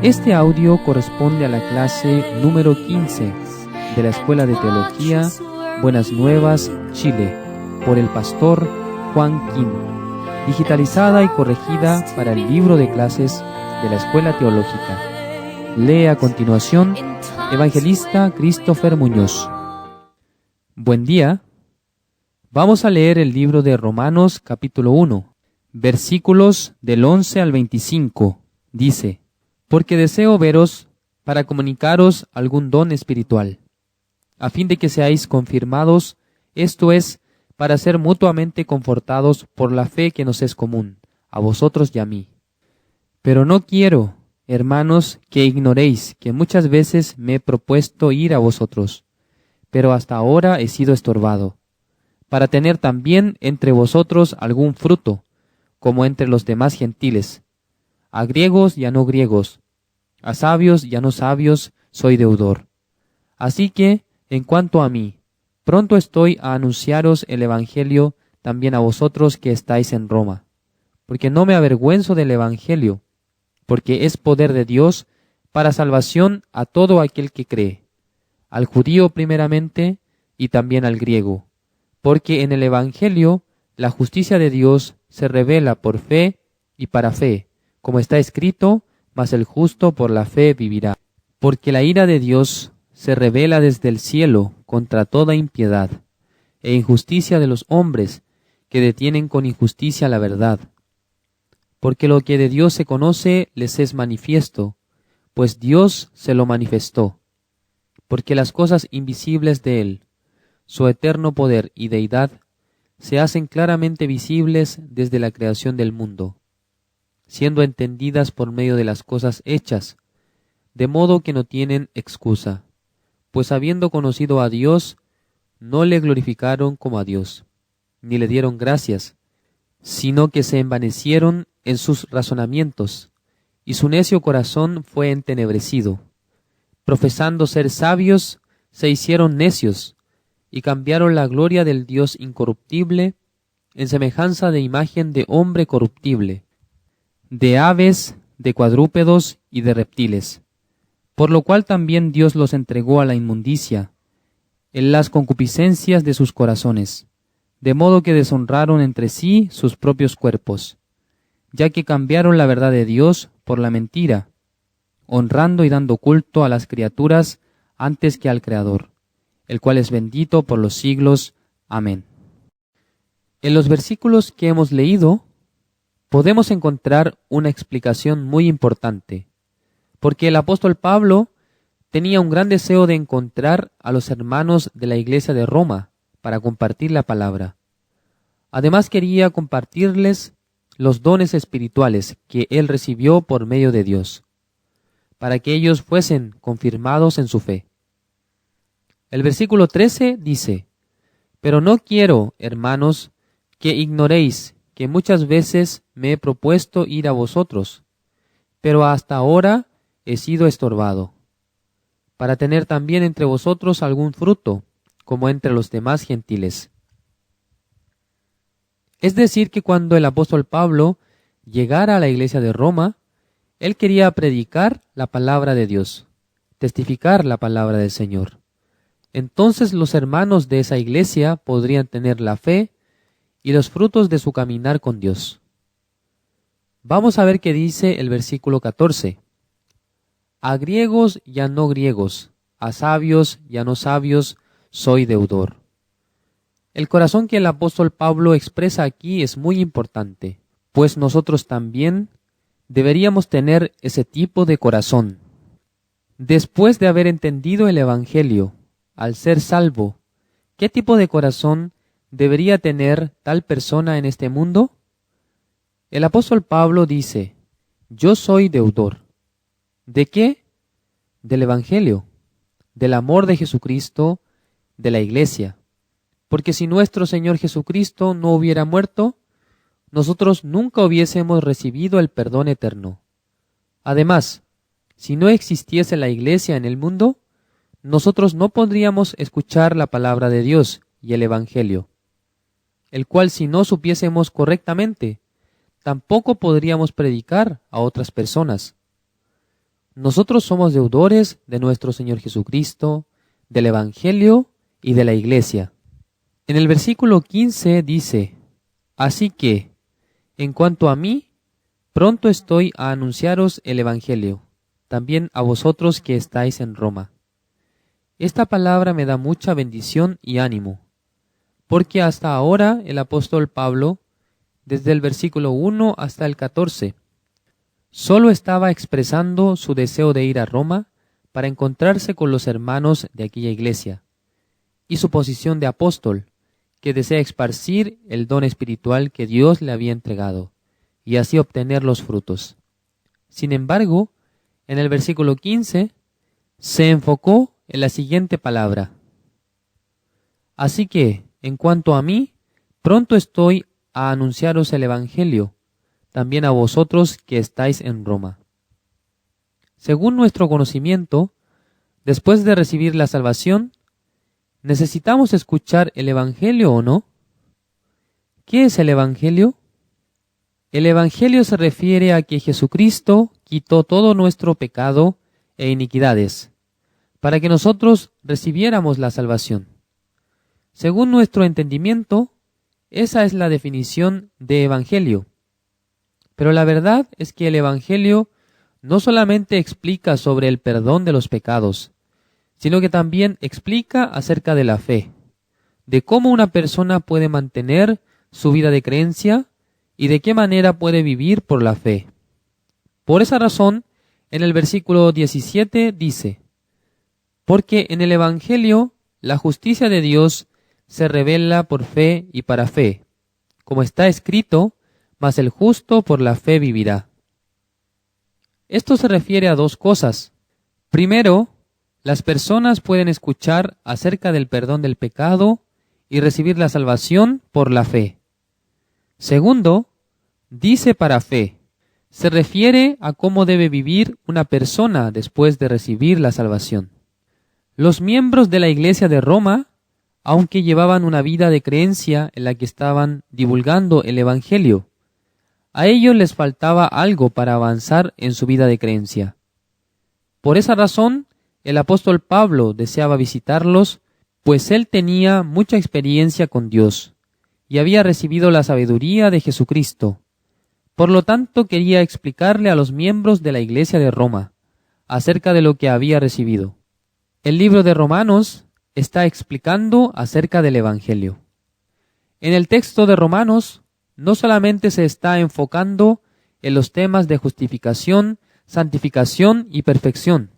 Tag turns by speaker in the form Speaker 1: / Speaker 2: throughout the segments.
Speaker 1: Este audio corresponde a la clase número 15 de la Escuela de Teología Buenas Nuevas, Chile, por el pastor Juan Quinn, digitalizada y corregida para el libro de clases de la Escuela Teológica. Lee a continuación Evangelista Christopher Muñoz. Buen día. Vamos a leer el libro de Romanos capítulo 1, versículos del 11 al 25. Dice: porque deseo veros para comunicaros algún don espiritual, a fin de que seáis confirmados, esto es, para ser mutuamente confortados por la fe que nos es común, a vosotros y a mí. Pero no quiero, hermanos, que ignoréis que muchas veces me he propuesto ir a vosotros, pero hasta ahora he sido estorbado, para tener también entre vosotros algún fruto, como entre los demás gentiles. A griegos y a no griegos, a sabios y a no sabios, soy deudor. Así que, en cuanto a mí, pronto estoy a anunciaros el Evangelio también a vosotros que estáis en Roma, porque no me avergüenzo del Evangelio, porque es poder de Dios para salvación a todo aquel que cree, al judío primeramente y también al griego, porque en el Evangelio la justicia de Dios se revela por fe y para fe, como está escrito, mas el justo por la fe vivirá. Porque la ira de Dios se revela desde el cielo contra toda impiedad e injusticia de los hombres que detienen con injusticia la verdad. Porque lo que de Dios se conoce les es manifiesto, pues Dios se lo manifestó. Porque las cosas invisibles de Él, su eterno poder y deidad, se hacen claramente visibles desde la creación del mundo, siendo entendidas por medio de las cosas hechas, de modo que no tienen excusa, pues habiendo conocido a Dios, no le glorificaron como a Dios, ni le dieron gracias, sino que se envanecieron en sus razonamientos, y su necio corazón fue entenebrecido. Profesando ser sabios, se hicieron necios, y cambiaron la gloria del Dios incorruptible en semejanza de imagen de hombre corruptible, de aves, de cuadrúpedos y de reptiles, por lo cual también Dios los entregó a la inmundicia, en las concupiscencias de sus corazones, de modo que deshonraron entre sí sus propios cuerpos, ya que cambiaron la verdad de Dios por la mentira, honrando y dando culto a las criaturas antes que al Creador, el cual es bendito por los siglos. Amén. En los versículos que hemos leído, podemos encontrar una explicación muy importante, porque el apóstol Pablo tenía un gran deseo de encontrar a los hermanos de la iglesia de Roma para compartir la palabra. Además quería compartirles los dones espirituales que él recibió por medio de Dios, para que ellos fuesen confirmados en su fe. El versículo 13 dice: pero no quiero, hermanos, que ignoréis que muchas veces me he propuesto ir a vosotros, pero hasta ahora he sido estorbado, para tener también entre vosotros algún fruto, como entre los demás gentiles. Es decir, que cuando el apóstol Pablo llegara a la iglesia de Roma, él quería predicar la palabra de Dios, testificar la palabra del Señor. Entonces los hermanos de esa iglesia podrían tener la fe y los frutos de su caminar con Dios. Vamos a ver qué dice el versículo 14. A griegos y a no griegos, a sabios y a no sabios, soy deudor. El corazón que el apóstol Pablo expresa aquí es muy importante, pues nosotros también deberíamos tener ese tipo de corazón. Después de haber entendido el Evangelio, al ser salvo, ¿qué tipo de corazón debería tener tal persona en este mundo? El apóstol Pablo dice: yo soy deudor. ¿De qué? Del Evangelio, del amor de Jesucristo, de la iglesia. Porque si nuestro Señor Jesucristo no hubiera muerto, nosotros nunca hubiésemos recibido el perdón eterno. Además, si no existiese la iglesia en el mundo, nosotros no podríamos escuchar la palabra de Dios y el Evangelio, el cual si no supiésemos correctamente, tampoco podríamos predicar a otras personas. Nosotros somos deudores de nuestro Señor Jesucristo, del Evangelio y de la Iglesia. En el versículo 15 dice: Así que, en cuanto a mí, pronto estoy a anunciaros el Evangelio, también a vosotros que estáis en Roma. Esta palabra me da mucha bendición y ánimo, porque hasta ahora el apóstol Pablo, desde el versículo 1 hasta el 14, solo estaba expresando su deseo de ir a Roma para encontrarse con los hermanos de aquella iglesia, y su posición de apóstol, que desea esparcir el don espiritual que Dios le había entregado, y así obtener los frutos. Sin embargo, en el versículo 15, se enfocó en la siguiente palabra: Así que, en cuanto a mí, pronto estoy a anunciaros el Evangelio, también a vosotros que estáis en Roma. Según nuestro conocimiento, después de recibir la salvación, ¿necesitamos escuchar el Evangelio o no? ¿Qué es el Evangelio? El Evangelio se refiere a que Jesucristo quitó todo nuestro pecado e iniquidades, para que nosotros recibiéramos la salvación. Según nuestro entendimiento, esa es la definición de Evangelio. Pero la verdad es que el Evangelio no solamente explica sobre el perdón de los pecados, sino que también explica acerca de la fe, de cómo una persona puede mantener su vida de creencia y de qué manera puede vivir por la fe. Por esa razón, en el versículo 17 dice: Porque en el Evangelio la justicia de Dios se revela por fe y para fe, como está escrito: mas el justo por la fe vivirá. Esto se refiere a dos cosas. Primero, las personas pueden escuchar acerca del perdón del pecado y recibir la salvación por la fe. Segundo, dice para fe. Se refiere a cómo debe vivir una persona después de recibir la salvación. Los miembros de la Iglesia de Roma, aunque llevaban una vida de creencia en la que estaban divulgando el Evangelio, a ellos les faltaba algo para avanzar en su vida de creencia. Por esa razón, el apóstol Pablo deseaba visitarlos, pues él tenía mucha experiencia con Dios y había recibido la sabiduría de Jesucristo. Por lo tanto, quería explicarle a los miembros de la Iglesia de Roma acerca de lo que había recibido. El libro de Romanos está explicando acerca del Evangelio. En el texto de Romanos no solamente se está enfocando en los temas de justificación, santificación y perfección,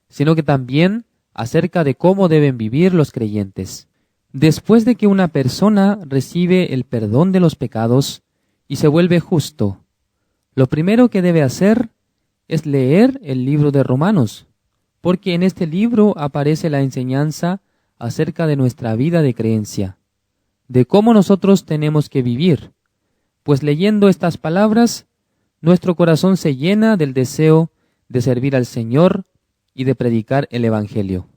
Speaker 1: sino que también acerca de cómo deben vivir los creyentes. Después de que una persona recibe el perdón de los pecados y se vuelve justo, lo primero que debe hacer es leer el libro de Romanos, porque en este libro aparece la enseñanza acerca de nuestra vida de creencia, de cómo nosotros tenemos que vivir, pues leyendo estas palabras, nuestro corazón se llena del deseo de servir al Señor y de predicar el Evangelio.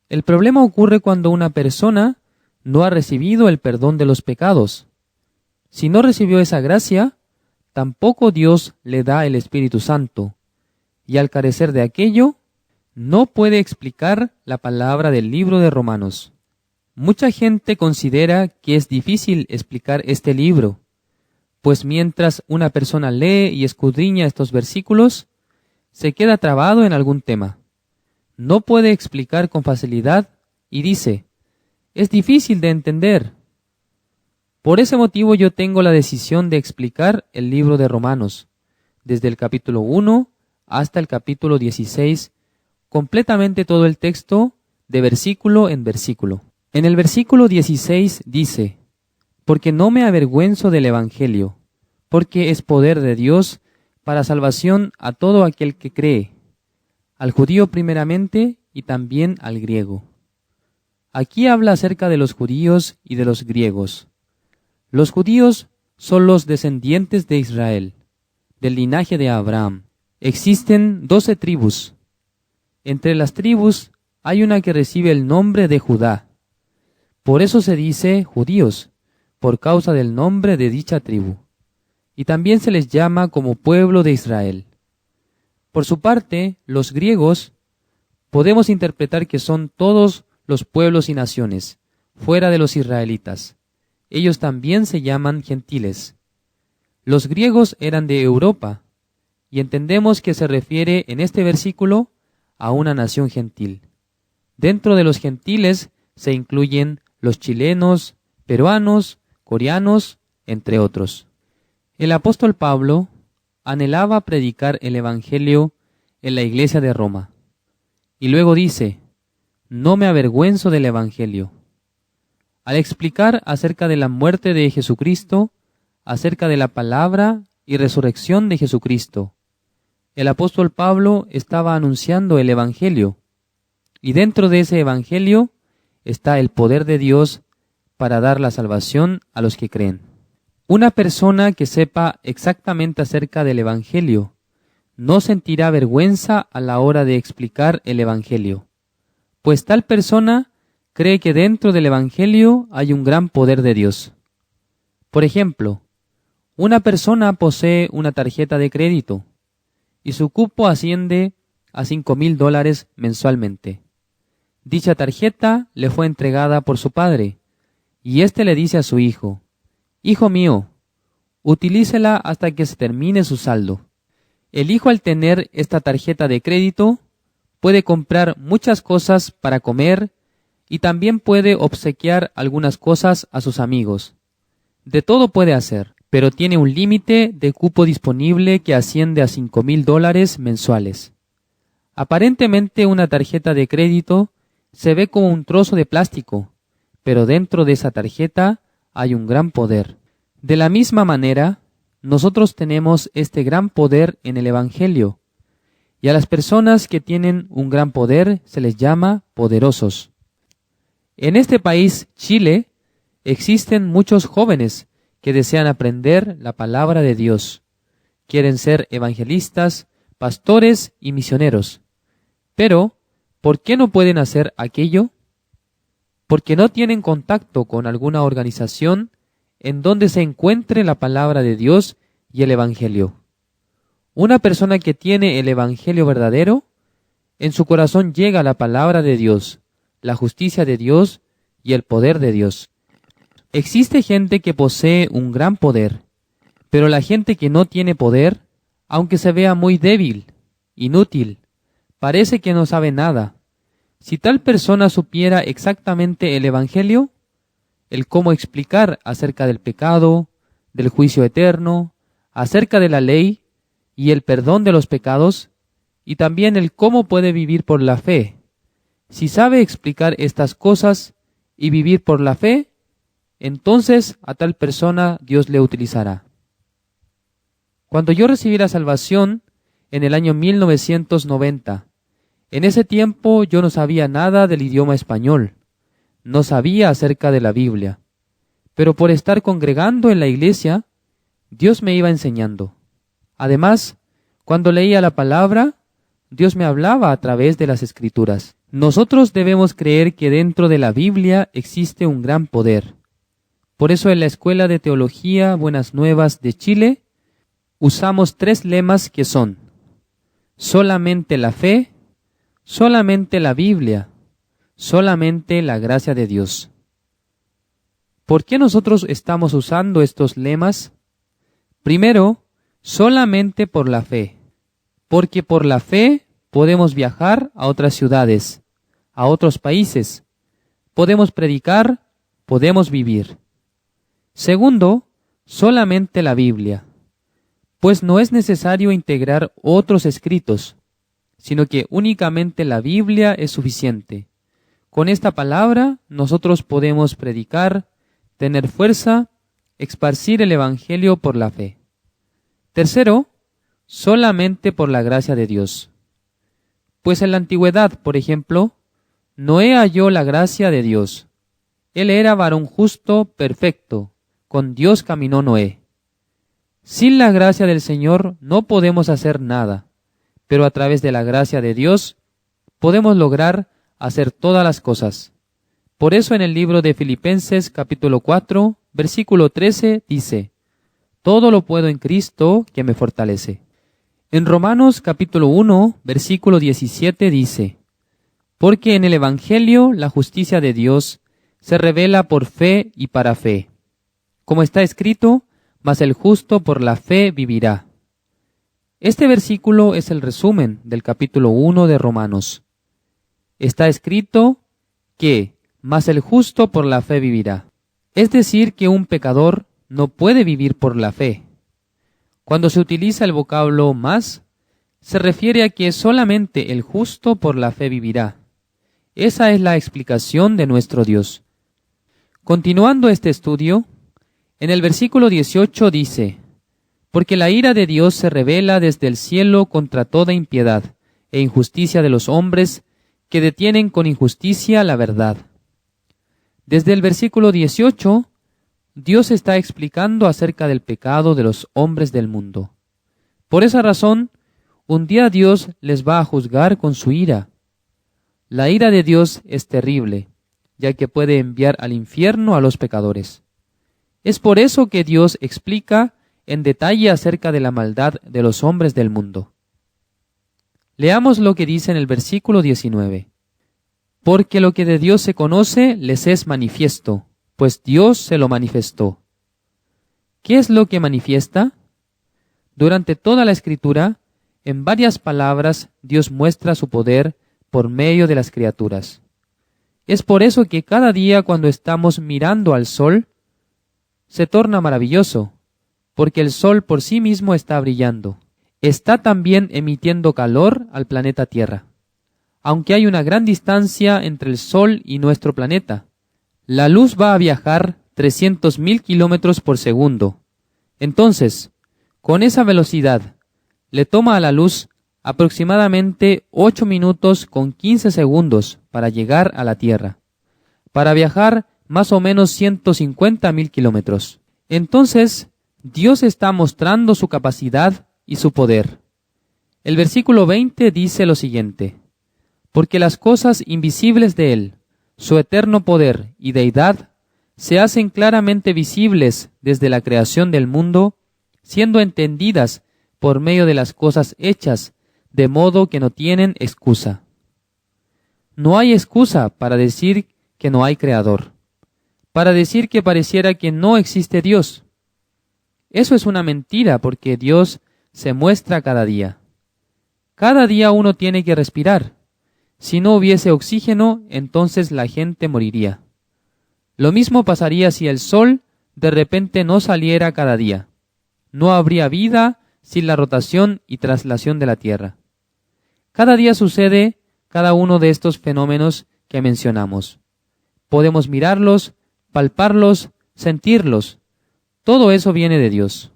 Speaker 1: El problema ocurre cuando una persona no ha recibido el perdón de los pecados. Si no recibió esa gracia, tampoco Dios le da el Espíritu Santo, y al carecer de aquello, no puede explicar la palabra del libro de Romanos. Mucha gente considera que es difícil explicar este libro, pues mientras una persona lee y escudriña estos versículos, se queda trabado en algún tema. No puede explicar con facilidad y dice: es difícil de entender. Por ese motivo yo tengo la decisión de explicar el libro de Romanos, desde el capítulo 1 hasta el capítulo 16, completamente todo el texto de versículo en versículo. En el versículo 16 dice: porque no me avergüenzo del Evangelio, porque es poder de Dios para salvación a todo aquel que cree, al judío primeramente y también al griego. Aquí habla acerca de los judíos y de los griegos. Los judíos son los descendientes de Israel, del linaje de Abraham. Existen 12 tribus. Entre las tribus hay una que recibe el nombre de Judá. Por eso se dice judíos, por causa del nombre de dicha tribu. y también se les llama como pueblo de Israel. Por su parte, los griegos podemos interpretar que son todos los pueblos y naciones, fuera de los israelitas. Ellos también se llaman gentiles. Los griegos eran de Europa, y entendemos que se refiere en este versículo a una nación gentil. Dentro de los gentiles se incluyen los chilenos, peruanos, coreanos, entre otros. El apóstol Pablo anhelaba predicar el Evangelio en la iglesia de Roma. Y luego dice, no me avergüenzo del Evangelio. Al explicar acerca de la muerte de Jesucristo, acerca de la palabra y resurrección de Jesucristo, el apóstol Pablo estaba anunciando el Evangelio. Y dentro de ese Evangelio está el poder de Dios para dar la salvación a los que creen. Una persona que sepa exactamente acerca del Evangelio no sentirá vergüenza a la hora de explicar el Evangelio, pues tal persona cree que dentro del Evangelio hay un gran poder de Dios. Por ejemplo, una persona posee una tarjeta de crédito y su cupo asciende a $5,000 mensualmente. Dicha tarjeta le fue entregada por su padre y éste le dice a su hijo, «Hijo mío, utilícela hasta que se termine su saldo». El hijo, al tener esta tarjeta de crédito, puede comprar muchas cosas para comer y también puede obsequiar algunas cosas a sus amigos. De todo puede hacer, pero tiene un límite de cupo disponible que asciende a $5,000 mensuales. Aparentemente una tarjeta de crédito se ve como un trozo de plástico, pero dentro de esa tarjeta hay un gran poder. De la misma manera, nosotros tenemos este gran poder en el Evangelio, y a las personas que tienen un gran poder se les llama poderosos. En este país, Chile, existen muchos jóvenes que desean aprender la palabra de Dios. Quieren ser evangelistas, pastores y misioneros. Pero, ¿por qué no pueden hacer aquello? Porque no tienen contacto con alguna organización en donde se encuentre la palabra de Dios y el Evangelio. Una persona que tiene el Evangelio verdadero, en su corazón llega la palabra de Dios, la justicia de Dios y el poder de Dios. Existe gente que posee un gran poder, pero la gente que no tiene poder, aunque se vea muy débil, inútil, parece que no sabe nada. Si tal persona supiera exactamente el Evangelio, el cómo explicar acerca del pecado, del juicio eterno, acerca de la ley y el perdón de los pecados, y también el cómo puede vivir por la fe. Si sabe explicar estas cosas y vivir por la fe, entonces a tal persona Dios le utilizará. Cuando yo recibí la salvación en el año 1990, en ese tiempo yo no sabía nada del idioma español, no sabía acerca de la Biblia, pero por estar congregando en la iglesia, Dios me iba enseñando. Además, cuando leía la palabra, Dios me hablaba a través de las Escrituras. Nosotros debemos creer que dentro de la Biblia existe un gran poder. Por eso en la Escuela de Teología Buenas Nuevas de Chile, usamos 3 lemas que son: solamente la fe, solamente la Biblia, solamente la gracia de Dios. ¿Por qué nosotros estamos usando estos lemas? Primero, solamente por la fe, porque por la fe podemos viajar a otras ciudades, a otros países, podemos predicar, podemos vivir. Segundo, solamente la Biblia, pues no es necesario integrar otros escritos, sino que únicamente la Biblia es suficiente. Con esta palabra nosotros podemos predicar, tener fuerza, esparcir el Evangelio por la fe. Tercero, solamente por la gracia de Dios. Pues en la antigüedad, por ejemplo, Noé halló la gracia de Dios. Él era varón justo, perfecto. Con Dios caminó Noé. Sin la gracia del Señor no podemos hacer nada, pero a través de la gracia de Dios podemos lograr hacer todas las cosas. Por eso en el libro de Filipenses capítulo 4, versículo 13 dice: todo lo puedo en Cristo que me fortalece. En Romanos capítulo 1, versículo 17 dice: Porque en el Evangelio la justicia de Dios se revela por fe y para fe. Como está escrito, mas el justo por la fe vivirá. Este versículo es el resumen del capítulo 1 de Romanos. Está escrito que, mas el justo por la fe vivirá. Es decir, que un pecador no puede vivir por la fe. Cuando se utiliza el vocablo más, se refiere a que solamente el justo por la fe vivirá. Esa es la explicación de nuestro Dios. Continuando este estudio, en el versículo 18 dice: Porque la ira de Dios se revela desde el cielo contra toda impiedad e injusticia de los hombres que detienen con injusticia la verdad. Desde el versículo 18, Dios está explicando acerca del pecado de los hombres del mundo. Por esa razón, un día Dios les va a juzgar con su ira. La ira de Dios es terrible, ya que puede enviar al infierno a los pecadores. Es por eso que Dios explica en detalle acerca de la maldad de los hombres del mundo. Leamos lo que dice en el versículo 19. Porque lo que de Dios se conoce les es manifiesto, pues Dios se lo manifestó. ¿Qué es lo que manifiesta? Durante toda la Escritura, en varias palabras, Dios muestra su poder por medio de las criaturas. Es por eso que cada día cuando estamos mirando al sol, se torna maravilloso, porque el sol por sí mismo está brillando. Está también emitiendo calor al planeta Tierra. Aunque hay una gran distancia entre el sol y nuestro planeta, la luz va a viajar 300.000 kilómetros por segundo. Entonces, con esa velocidad, le toma a la luz aproximadamente 8 minutos con 15 segundos para llegar a la Tierra, para viajar más o menos 150.000 kilómetros. Entonces, Dios está mostrando su capacidad y su poder. El versículo 20 dice lo siguiente: Porque las cosas invisibles de Él, su eterno poder y deidad, se hacen claramente visibles desde la creación del mundo, siendo entendidas por medio de las cosas hechas, de modo que no tienen excusa. No hay excusa para decir que no hay creador, para decir que pareciera que no existe Dios. Eso es una mentira, porque Dios se muestra cada día. Cada día uno tiene que respirar. Si no hubiese oxígeno, entonces la gente moriría. Lo mismo pasaría si el sol de repente no saliera cada día. No habría vida sin la rotación y traslación de la Tierra. Cada día sucede cada uno de estos fenómenos que mencionamos. Podemos mirarlos, palparlos, sentirlos. Todo eso viene de Dios.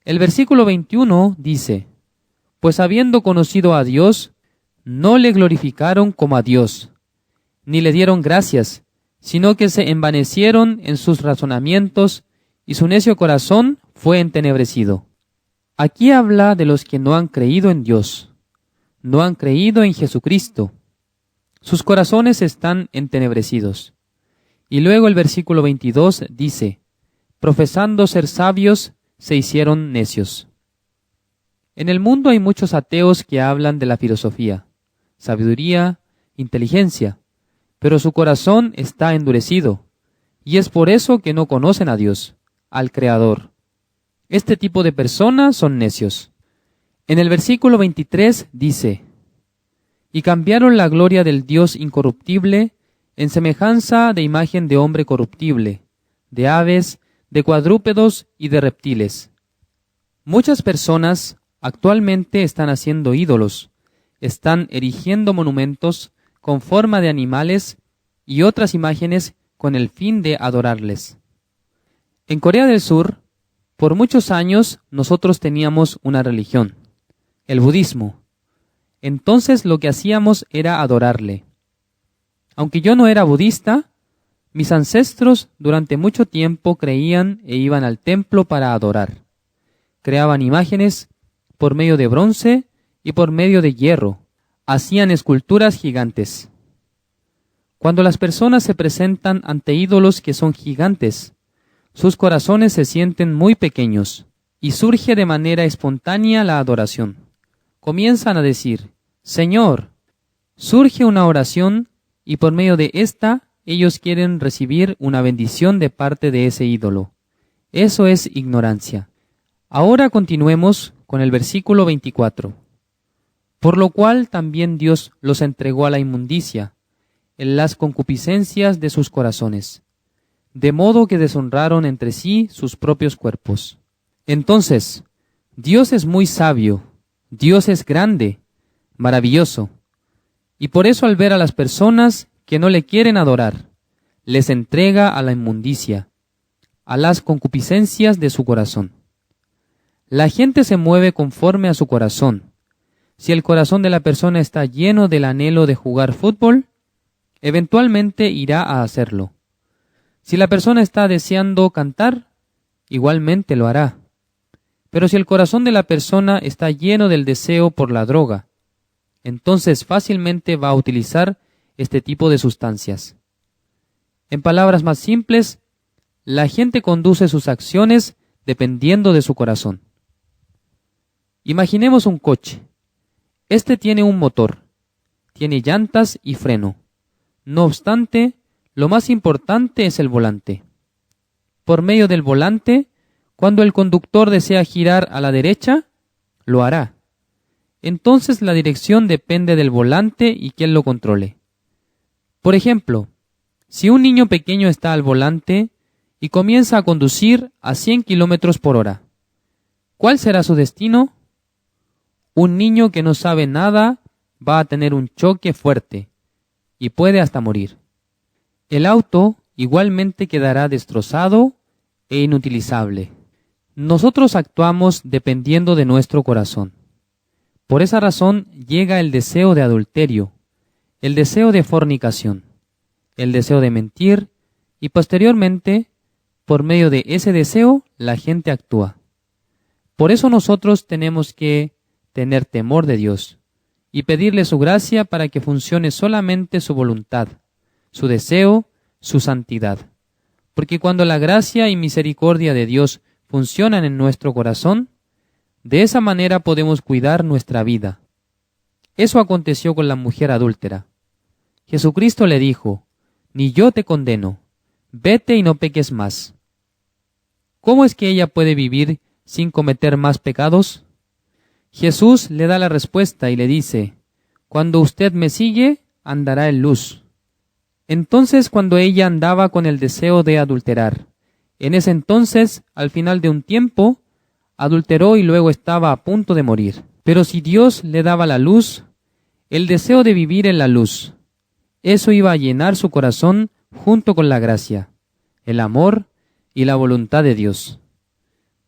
Speaker 1: El versículo 21 dice: Pues habiendo conocido a Dios, no le glorificaron como a Dios, ni le dieron gracias, sino que se envanecieron en sus razonamientos, y su necio corazón fue entenebrecido. Aquí habla de los que no han creído en Dios, no han creído en Jesucristo. Sus corazones están entenebrecidos. Y luego el versículo 22 dice: Profesando ser sabios, se hicieron necios. En el mundo hay muchos ateos que hablan de la filosofía, sabiduría, inteligencia, pero su corazón está endurecido, y es por eso que no conocen a Dios, al Creador. Este tipo de personas son necios. En el versículo 23 dice: Y cambiaron la gloria del Dios incorruptible en semejanza de imagen de hombre corruptible, de aves, de cuadrúpedos y de reptiles. Muchas personas actualmente están haciendo ídolos, están erigiendo monumentos con forma de animales y otras imágenes con el fin de adorarles. En Corea del Sur, por muchos años nosotros teníamos una religión, el budismo. Entonces lo que hacíamos era adorarle. Aunque yo no era budista, mis ancestros durante mucho tiempo creían e iban al templo para adorar. Creaban imágenes por medio de bronce y por medio de hierro. Hacían esculturas gigantes. Cuando las personas se presentan ante ídolos que son gigantes, sus corazones se sienten muy pequeños y surge de manera espontánea la adoración. Comienzan a decir, Señor. Surge una oración y por medio de esta ellos quieren recibir una bendición de parte de ese ídolo. Eso es ignorancia. Ahora continuemos con el versículo 24. Por lo cual también Dios los entregó a la inmundicia, en las concupiscencias de sus corazones, de modo que deshonraron entre sí sus propios cuerpos. Entonces, Dios es muy sabio, Dios es grande, maravilloso, y por eso al ver a las personas que no le quieren adorar, les entrega a la inmundicia, a las concupiscencias de su corazón. La gente se mueve conforme a su corazón. Si el corazón de la persona está lleno del anhelo de jugar fútbol, eventualmente irá a hacerlo. Si la persona está deseando cantar, igualmente lo hará. Pero si el corazón de la persona está lleno del deseo por la droga, entonces fácilmente va a utilizar este tipo de sustancias. En palabras más simples, la gente conduce sus acciones dependiendo de su corazón. Imaginemos un coche. Este tiene un motor, tiene llantas y freno. No obstante, lo más importante es el volante. Por medio del volante, cuando el conductor desea girar a la derecha, lo hará. Entonces la dirección depende del volante y quién lo controle. Por ejemplo, si un niño pequeño está al volante y comienza a conducir a 100 kilómetros por hora, ¿cuál será su destino? Un niño que no sabe nada va a tener un choque fuerte y puede hasta morir. El auto igualmente quedará destrozado e inutilizable. Nosotros actuamos dependiendo de nuestro corazón. Por esa razón llega el deseo de adulterio, el deseo de fornicación, el deseo de mentir y posteriormente, por medio de ese deseo, la gente actúa. Por eso nosotros tenemos que tener temor de Dios y pedirle su gracia para que funcione solamente su voluntad, su deseo, su santidad. Porque cuando la gracia y misericordia de Dios funcionan en nuestro corazón, de esa manera podemos cuidar nuestra vida. Eso aconteció con la mujer adúltera. Jesucristo le dijo, «Ni yo te condeno, vete y no peques más». ¿Cómo es que ella puede vivir sin cometer más pecados? Jesús le da la respuesta y le dice, «Cuando usted me sigue, andará en luz». Entonces, cuando ella andaba con el deseo de adulterar, en ese entonces, al final de un tiempo, adulteró y luego estaba a punto de morir. Pero si Dios le daba la luz, el deseo de vivir en la luz, eso iba a llenar su corazón junto con la gracia, el amor y la voluntad de Dios.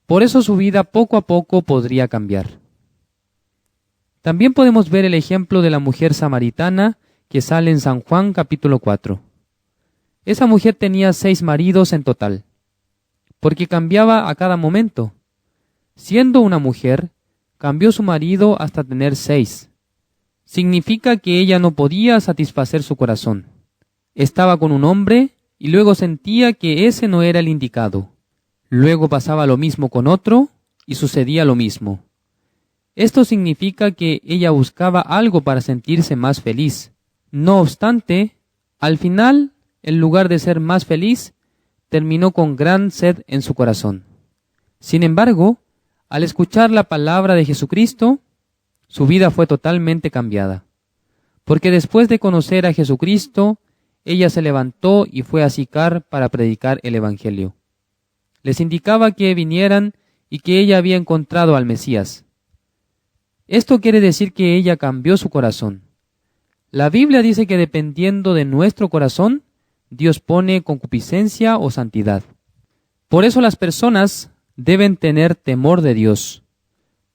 Speaker 1: Por eso su vida poco a poco podría cambiar. También podemos ver el ejemplo de la mujer samaritana que sale en San Juan capítulo 4. Esa mujer tenía 6 maridos en total, porque cambiaba a cada momento. Siendo una mujer, cambió su marido hasta tener 6. Significa que ella no podía satisfacer su corazón. Estaba con un hombre y luego sentía que ese no era el indicado. Luego pasaba lo mismo con otro y sucedía lo mismo. Esto significa que ella buscaba algo para sentirse más feliz. No obstante, al final, en lugar de ser más feliz, terminó con gran sed en su corazón. Sin embargo, al escuchar la palabra de Jesucristo, su vida fue totalmente cambiada. Porque después de conocer a Jesucristo, ella se levantó y fue a Sicar para predicar el Evangelio. Les indicaba que vinieran y que ella había encontrado al Mesías. Esto quiere decir que ella cambió su corazón. La Biblia dice que dependiendo de nuestro corazón, Dios pone concupiscencia o santidad. Por eso las personas deben tener temor de Dios.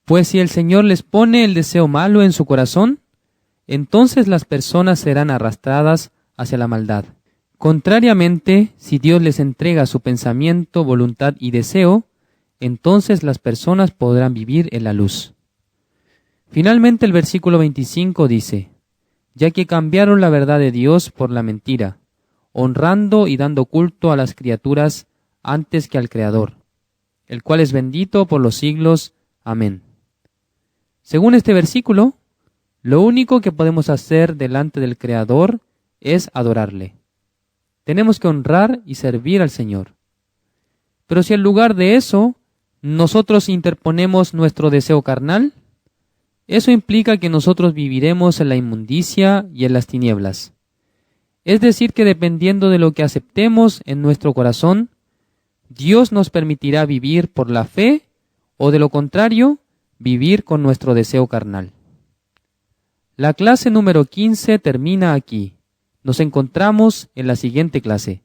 Speaker 1: Pues si el Señor les pone el deseo malo en su corazón, entonces las personas serán arrastradas hacia la maldad. Contrariamente, si Dios les entrega su pensamiento, voluntad y deseo, entonces las personas podrán vivir en la luz. Finalmente el versículo 25 dice, «Ya que cambiaron la verdad de Dios por la mentira, honrando y dando culto a las criaturas antes que al Creador, el cual es bendito por los siglos. Amén. Según este versículo, lo único que podemos hacer delante del Creador es adorarle. Tenemos que honrar y servir al Señor. Pero si en lugar de eso, nosotros interponemos nuestro deseo carnal, eso implica que nosotros viviremos en la inmundicia y en las tinieblas. Es decir, que dependiendo de lo que aceptemos en nuestro corazón, Dios nos permitirá vivir por la fe o, de lo contrario, vivir con nuestro deseo carnal. La clase número 15 termina aquí. Nos encontramos en la siguiente clase.